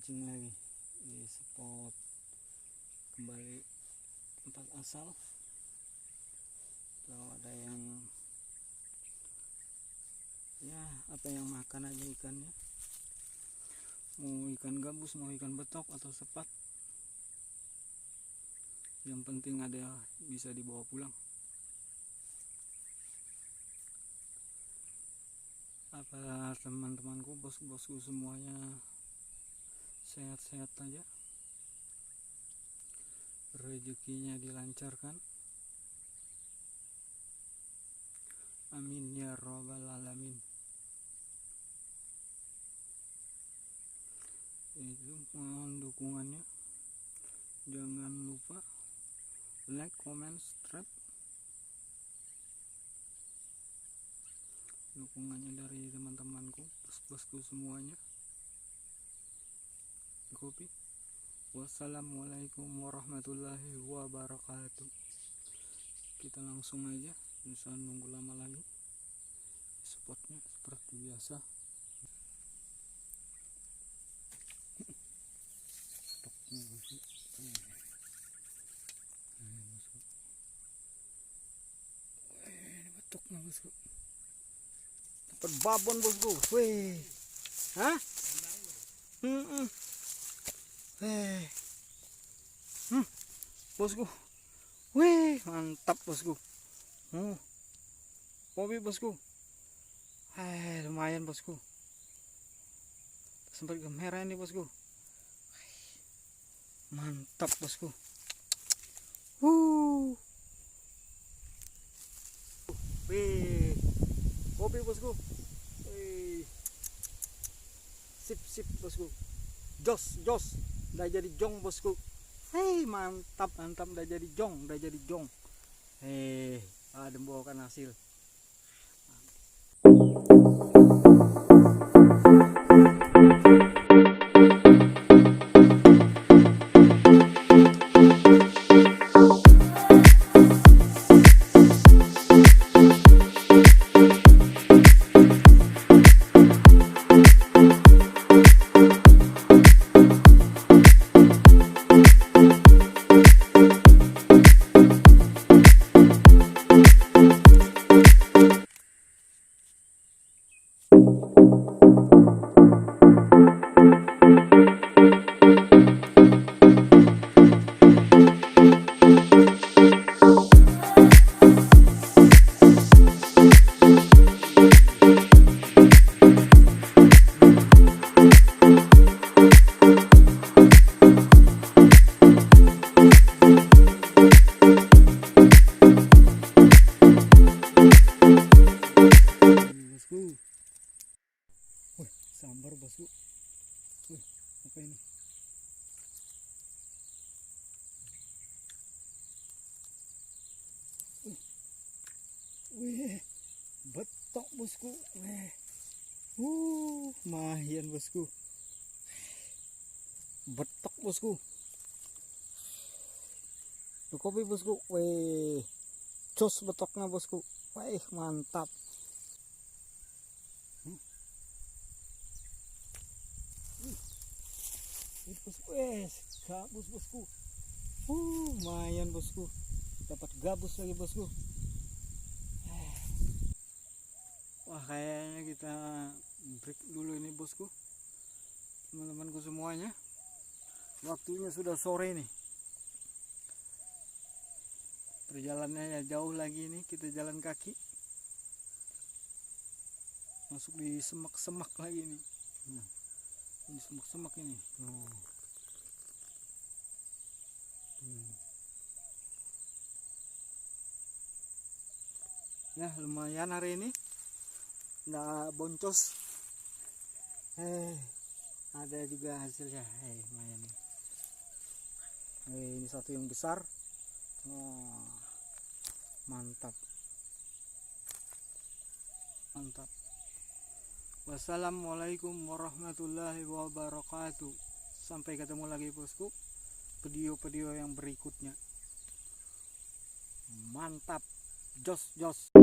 mancing lagi di spot kembali tempat asal. Kalau ada yang apa yang makan aja ikannya, mau ikan gabus, mau ikan betok atau sepat, yang penting ada bisa dibawa pulang. Apa teman-temanku, bos-bosku semuanya sehat-sehat aja, rezekinya dilancarkan, amin ya robbal alamin. Itu mohon dukungannya, jangan lupa like, comment, subscribe. Dukungannya dari teman-temanku, bos-bosku semuanya. Kopi. Wassalamualaikum warahmatullahi wabarakatuh. Kita langsung aja, bisa nunggu lama lagi. Spotnya seperti biasa. Betoknya bosku. Dapat babon bosku. Wih. Hah? Bosku. Wih, mantap bosku. Kopi bosku. Lumayan bosku. Sempat gemerah ini bosku. Mantap bosku. Wih. Kopi bosku. Wih. Sip bosku. Jos. Udah jadi jong bosku. Mantap, udah jadi jong. Ada membawakan hasil. Sambar bosku. Apa ini? Betok bosku. Lumayan bosku. Betok bosku. Kopi bosku. Jos betoknya bosku. Mantap. Gabus bosku. Lumayan bosku. Dapat gabus lagi bosku. Wah, kayaknya kita break dulu ini bosku. Teman-temanku semuanya, waktunya sudah sore nih. Perjalanannya jauh lagi nih, kita jalan kaki. Masuk di semak-semak lagi nih. Ini semak-semak ini. Ya, lumayan hari ini. Nggak boncos. Ada juga hasilnya. Lumayan nih. Ini satu yang besar. Mantap. Wassalamualaikum warahmatullahi wabarakatuh. Sampai ketemu lagi bosku, video-video yang berikutnya. Mantap. Jos